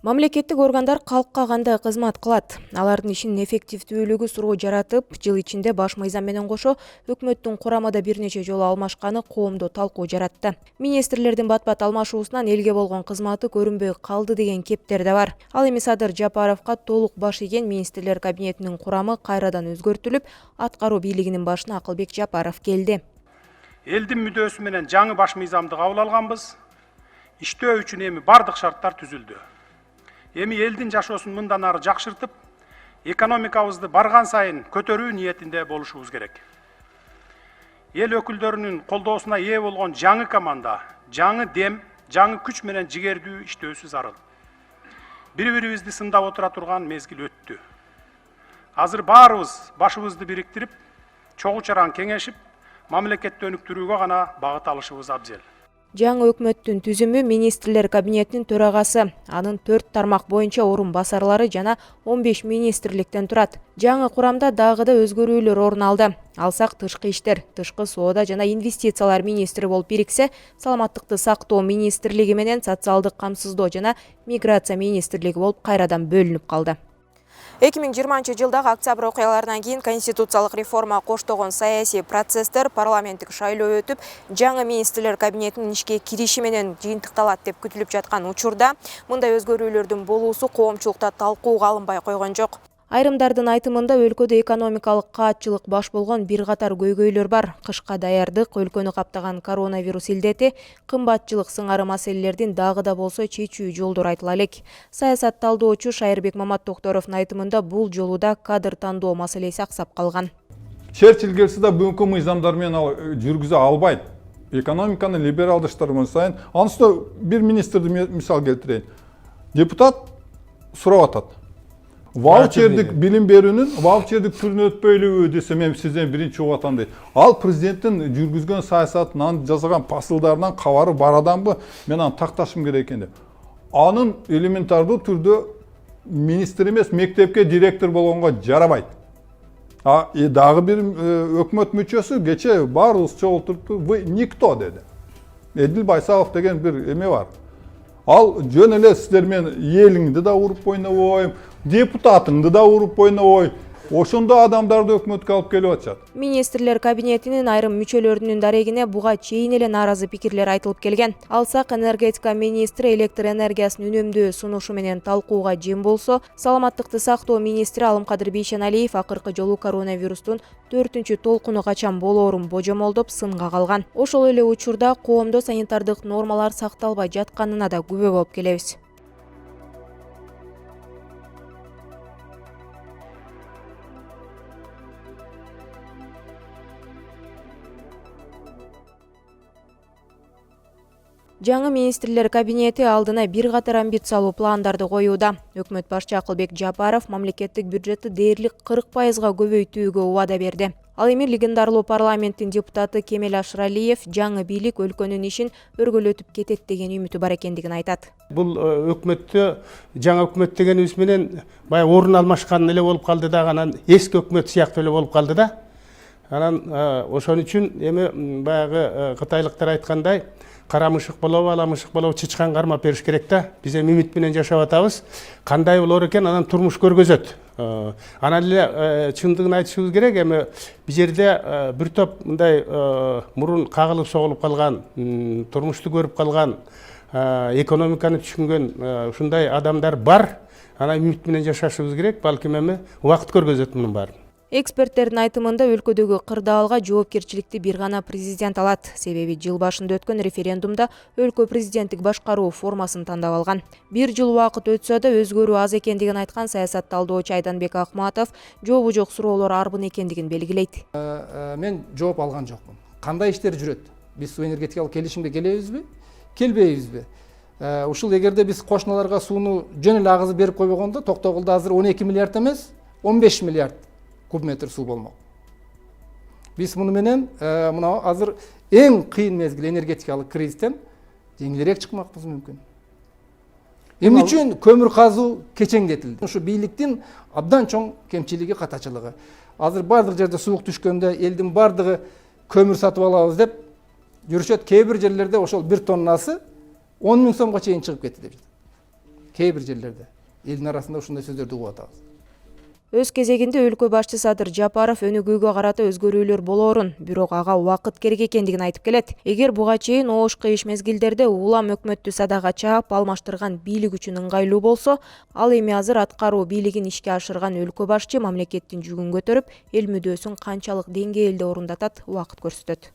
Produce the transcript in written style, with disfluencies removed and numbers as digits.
Мамлекеттик органдар калкка кандай кызмат кылат? Алардын ишинин эффективдүүлүгү суроо жаратып, жыл ичинде баш мыйзам менен кошо өкмөттүн курамада бир нече жолу алмашканы коомдо талкуу жаратты. Министрлердин бат-бат алмашуусунан элге болгон кызматы көрүнбөй калды деген кептер да бар. Ал эми Садыр Жапаровго толук баш ийген министрлер кабинетинин курамы кайрадан өзгөртүлүп, аткаруу бийлигинин башына Акылбек Жапаров келди. Элдин мүдөөсү менен жаңы баш мыйзамды кабыл алганбыз. Иштөө үчүн эми бардык шарттар түзүлдү. Эми элдин жашоосун мындан ары жакшыртып, экономикабызды барган сайын көтөрүү ниетинде болушубуз керек. Эл өкүлдөрүнүн колдоосуна ээ болгон жаңы команда, жаңы дем, жаңы күч менен жигердүү иштөөсү зарыл. Бири-бирибизди сындап отура турган мезгил өттү. Азыр баарыбыз башыбызды бириктирип, чогуу чаран кеңешип, мамлекетти өнүктүрүүгө гана багыт алышыбыз абзел. Жаңы өкмөттүн түзүмү министрлер кабинетинин төрагасы, анын 4 тармак боюнча орун басарлары жана 15 министрликтен турат. Жаңы курамда дагы да өзгөрүүлөр орун алды. Алсак тышкы иштер, тышкы соода жана инвестициялар министри болуп бириксе, саламаттыкты сактоо министрлиги менен социалдык камсыздоо жана миграция министрлиги болуп кайрадан бөлүнүп калды. 2020-жылдагы октябрь окуяларынан кийин конституциялык реформа коштогон саясий процесстер парламенттик шайлоо өтүп, жаңы министрлер кабинетинин ишке кириши менен жыйынтыкталат деп күтүлүп жаткан учурда мындай өзгөрүүлөрдүн болуусу коомчулукта талкууга алынбай койгон жок. Айрымдардын айтымында өлкөдө экономикалык каатчылык баш болгон бир катар көйгөйлөр бар. Кышка даярдык, өлкөнү каптаган коронавирус илдети, кымбатчылык сыңары маселелердин дагы да болсо чечүү жолдору айтыла элек. Саясат талдоочу Шайырбек Маматтокторовдун айтымында бул жолу да кадр тандоо маселеси аксап калган. Черчилль келсе да бүгүнкү мыйзамдар менен жүргүзө албайт. Экономиканы либералдыштырган сайын, анысы бир министрди мисал келтирейин. Депутат сурап атат. Ваучердик билим берүүнүн ваучердик түрүнө өтпөйлүгү десе мен сизден биринчи угуп атам дейт. Ал президенттин жүргүзгөн саясатынан жазган пасылдарынан кабары бар адамбы, мен аны такташым керек экен деп. Анын элементардуу түрдө министр эмес, мектепке директор болгонго жарабайт. Дагы бир өкмөт мүчөсү кече баарыбыз чогултуруп, вы никто деди. Эдил Байсалов деген бир эме бар. Ал жөн эле сиздер мен элиңди да уруп ойнобойм, депутатыңды да уруп ойнобой, ошондо адамдарды өкмөткө алып келип атышат. Министрлер кабинетинин айрым мүчөлөрүнүн дарегине буга чейин эле нааразы пикирлер айтылып келген. Алсак энергетика министри электр энергиясын үнөмдөө сунушу менен талкууга жем болсо, саламаттыкты сактоо министри Алымкадыр Бейшеналиев акыркы жолу коронавирустун 4-чү толкуну качан болоорун божомолдоп сынга калган. Ошол эле учурда коомдо санитардык нормалар сакталбай жатканына да күбө болуп келебиз. Жаңы министрлер кабинети алдына бир катар амбициялуу пландарды коюуда. Өкмөт башчы Акылбек Жапаров мамлекеттик бюджетти дээрлик 40%га көбөйтүүгө убада берди. Ал эми легендарлуу парламенттин депутаты Кемел Ашыралиев жаңы бийлик өлкөнүн ишин өргөлөтүп кетет деген үмүтү бар экендигин айтат. Бул өкмөттө жаңы өкмөт дегенибиз менен баягы орун алмашкан эле болуп калды да, анан эски өкмөт сыяктуу эле болуп калды да. Анан ошон үчүн эми баягы кытайлыктар айткандай, кара мышык болобу, ала мышык болобу, чычкан кармап бериш керек да. Биз эми үмүт менен жашап атабыз. Кандай болор экен, анан турмуш көргөзөт. Анан эле чындыгын айтышыбыз керек, эми бул жерде бир топ мындай мурун кагылып согулуп калган, турмушту көрүп калган, экономиканы түшүнгөн ушундай адамдар бар. Анан үмүт менен жашашыбыз керек, балким эми убакыт көргөзөт мунун баарын. Эксперттердин айтымында өлкөдөгү кырдаалга жоопкерчиликти бир гана президент алат. Себеби жыл башында өткөн референдумда өлкө президенттик башкаруу формасын тандап алган. Бир жыл убакыт өтсө да өзгөрүү аз экендигин айткан саясат талдоочу Айданбек Акматов жообу жок суроолор арбын экендигин белгилейт. Мен жооп алган жокмун. Кандай иштер жүрөт? Биз суу энергетикалык келишимге келебизби? Келбейбизби? Ушул эгерде биз кошуналарга сууну жөн эле агызып берип койбогондо, Токтогулда азыр 12 миллиард эмес, 15 миллиард кубметр суу болмок. Биз муну менен мына азыр эң кыйын мезгил энергетикалык кризистен жеңилирээк чыкмакпыз мүмкүн. Эмне үчүн көмүр казуу кечеңдетилди? Ушу бийликтин абдан чоң кемчилиги, катачылыгы. Азыр бардык жерде суук түшкөндө элдин бардыгы көмүр сатып алабыз деп жүрүшөт. Кээ бир жерлерде ошол 1 тоннасы 10 000 сомго чейин чыгып кетти деп жатат. кээ бир жерлерде элдин арасында ушундай сөздөрдү угуп атабыз. Өз кезегинде өлкө башчы Садыр Жапаров өнүгүүгө карата өзгөрүүлөр болоорун, бирок ага убакыт керек экендигин айтып келет. Эгер буга чейин оош кыйыш мезгилдерде улам өкмөттү садага чаап алмаштырган бийлик үчүн ыңгайлуу болсо, ал эми азыр аткаруу бийлигин ишке ашырган өлкө башчы мамлекеттин жүгүн көтөрүп, эл мүдөөсүн канчалык деңгээлде орундатат убакыт көрсөтөт.